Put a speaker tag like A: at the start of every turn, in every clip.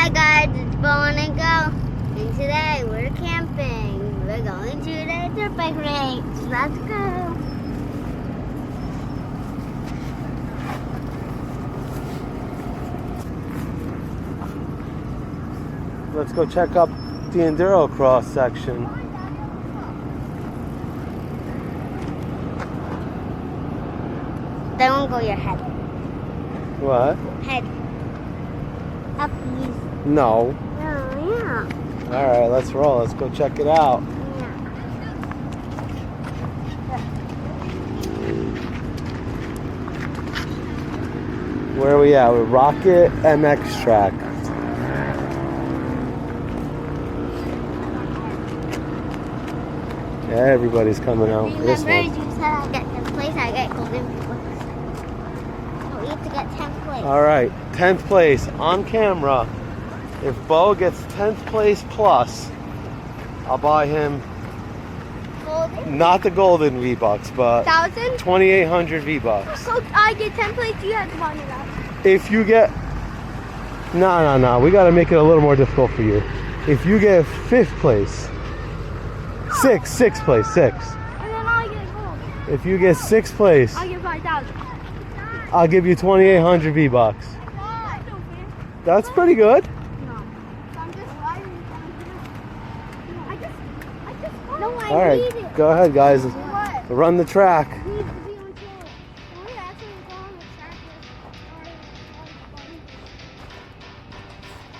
A: Hi guys, it's Bo and Go, and today we're camping. We're going to the dirt bike race. Let's go.
B: Let's go check up the Enduro Cross section.
A: Don't go your head.
B: What?
A: Head. Up easy.
B: No.
A: Oh, yeah.
B: Alright, let's roll. Let's go check it out. Where are we at? We're Rocket MX track. Everybody's coming out. This
A: Remember,
B: one.
A: you said I get 10th place, I get golden books. So we have to get 10th place.
B: Alright, 10th place on camera. If Bo gets 10th place plus, I'll buy him
A: Golden?
B: not the golden V-Bucks, but
A: 1,000?
B: 2,800 V-Bucks.
A: So I get 10th place, you have to buy me that.
B: If you get... No. We got to make it a little more difficult for you. If you get 5th place... Sixth place.
A: And then I get gold.
B: If you get 6th place,
A: I get 5,000.
B: I'll give you 2,800 V-Bucks. That's pretty good.
A: No. I'm just riding. No, I
B: All right,
A: need it.
B: go ahead, guys.
A: What?
B: Run the track.
A: I need to be on track. Can we actually go on the track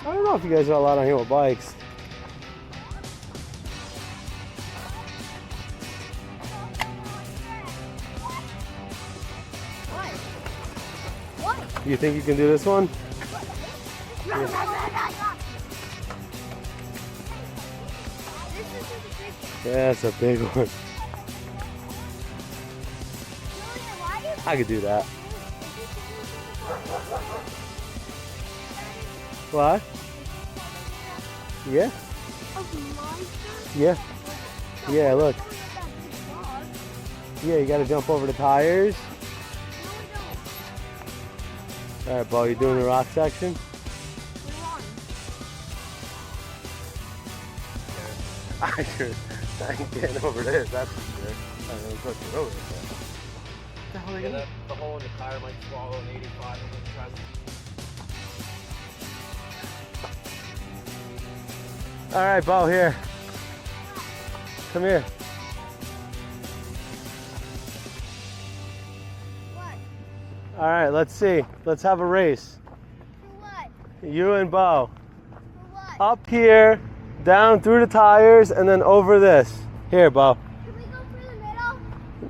B: I don't know if you guys are allowed on here with bikes.
A: What?
B: You think you can do this one? Yeah, it's a big one. I could do that. What? Yeah? Yeah, look. Yeah, you gotta jump over the tires. Alright, Bo, you doing the rock section? I ain't getting over this, that's for sure. I don't know what you're over there. What the hell are you gonna...
C: The hole in the tire might swallow an 85 when it tries to...
B: Alright, Bo, here. Come here.
A: What?
B: Alright, let's see. Let's have a race.
A: For what?
B: You and Bo.
A: For what?
B: Up here, down through the tires, and then over this. Here, Bo.
A: Can we go through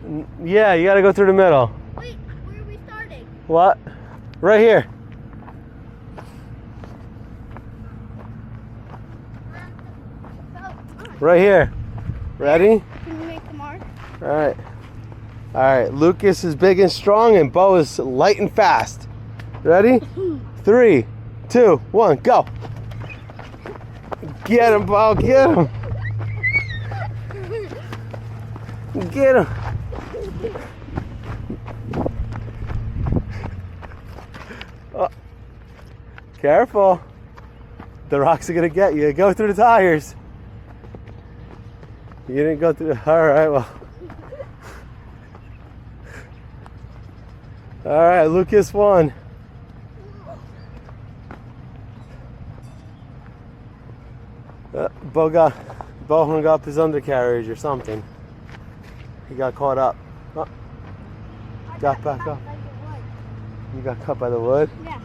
A: the middle?
B: Yeah, you gotta go through the middle.
A: Wait, where are we starting?
B: What? Right here. Right here. Ready?
A: Can you make the mark?
B: Alright. Alright, Lucas is big and strong and Bo is light and fast. Ready? 3, 2, 1, go. Get him, Bo, get him. Get him. Oh. Careful. The rocks are gonna get you. Go through the tires. You didn't go through. Alright, well. Alright, Lucas won. Bo hung up his undercarriage or something. He got caught up. Oh. Got back up. You got cut by the wood?
A: Yeah.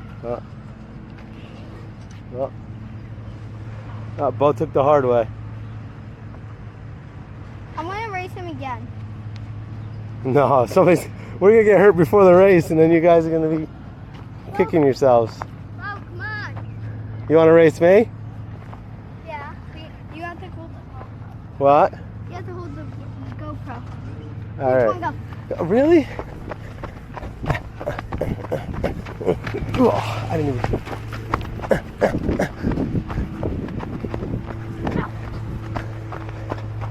B: Bo took the hard way.
A: I want to race him again.
B: No, we're gonna get hurt before the race, and then you guys are gonna be kicking yourselves.
A: Oh, come on.
B: You want to race me?
A: Yeah. You have to hold the
B: What?
A: You have to hold the GoPro.
B: All right.
A: Come on, go.
B: Really? Oh, I didn't even.
A: I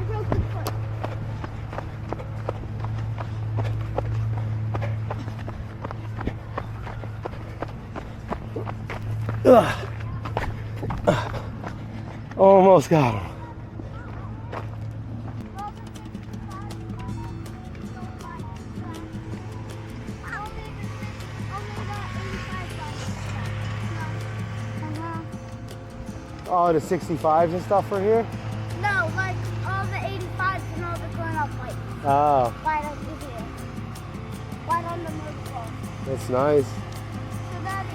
A: broke his foot.
B: Ugh. Almost got him. Oh, the 65s and stuff for here?
A: No, like all the 85s and all the going up like
B: Oh,
A: right over here. Right on the motorcycle.
B: that's nice.
A: So Daddy,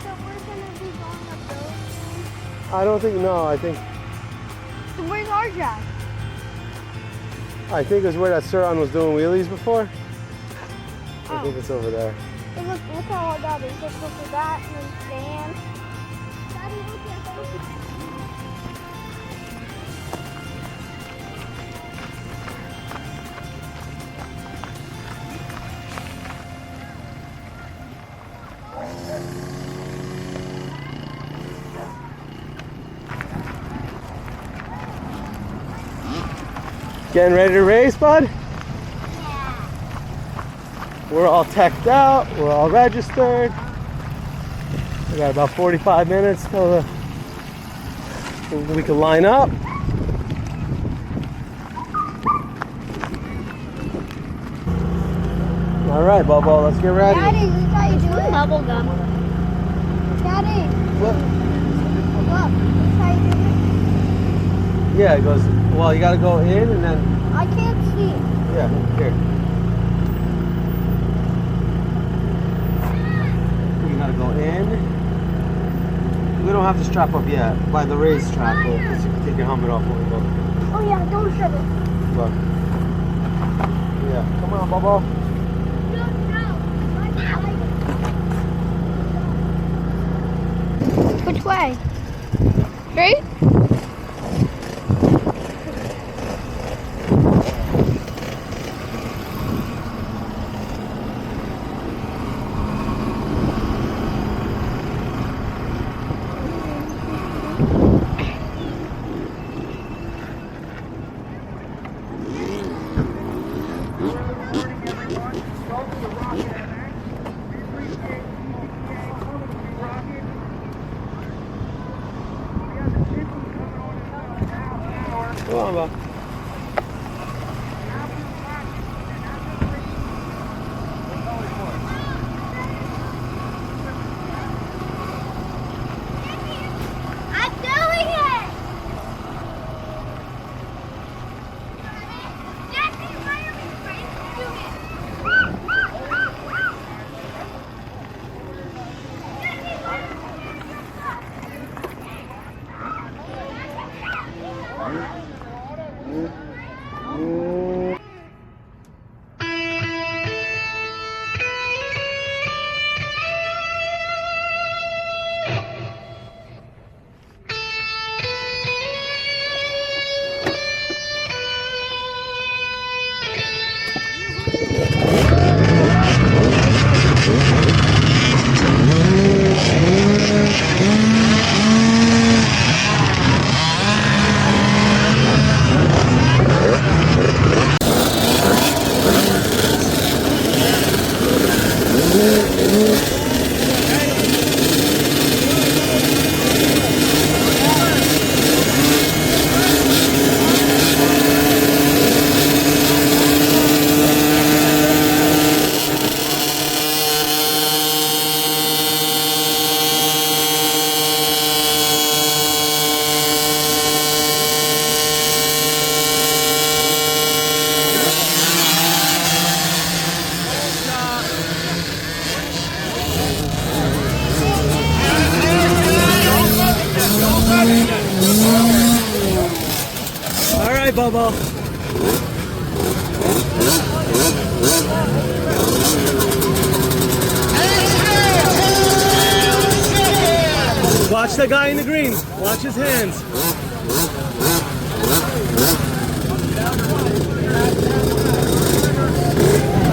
A: so we're gonna be going up those things?
B: I don't think, no, I think
A: Where's our jack?
B: it's where that Suron was doing wheelies before. I
A: Oh.
B: think it's over there.
A: Hey, look how hard that is. Let's look at that and then stand. Daddy, look at that.
B: Getting ready to race, bud?
A: Yeah.
B: We're all teched out. We're all registered. We got about 45 minutes till we can line up. All right, Bobo, let's get ready.
A: Daddy, this is how you do it? Bubble gum. Daddy,
B: What?
A: look. This is how you do it?
B: Yeah, it goes, well, you got to go in and then,
A: I can't see.
B: yeah, here. You got to go in. We don't have to strap up yet. By the racetrack, because you can take your helmet off when we go.
A: Oh yeah, don't shut it.
B: Look. Yeah, come on, Bobo.
A: Which way? Straight?
B: Come on, Bob.
A: I'm doing it! Jesse, why are we afraid to do it? Jesse, why are
B: All right, Bobo. Watch the guy in the green. Watch his hands.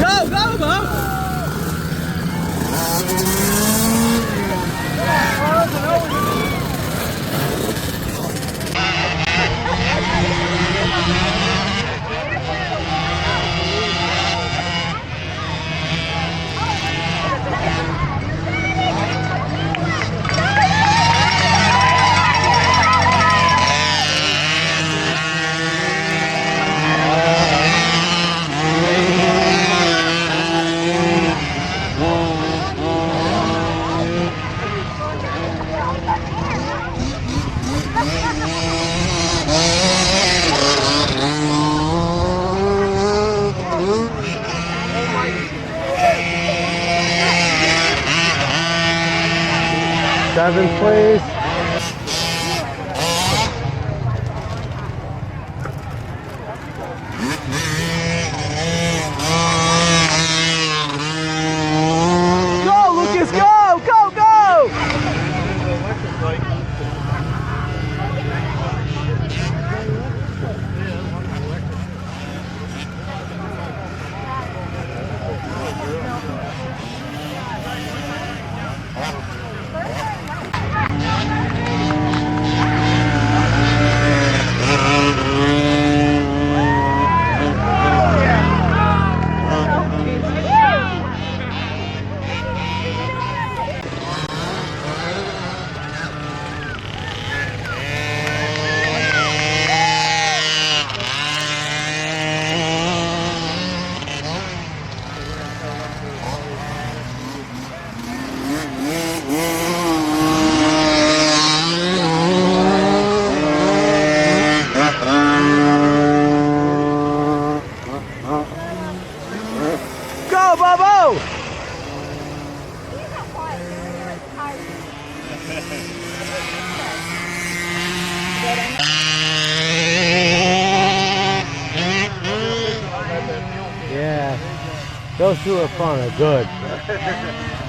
B: Go, go, Bob. Seventh, please. Go, Lucas, go, go, go! Go, Bobo! Yeah, those two are fun, are good.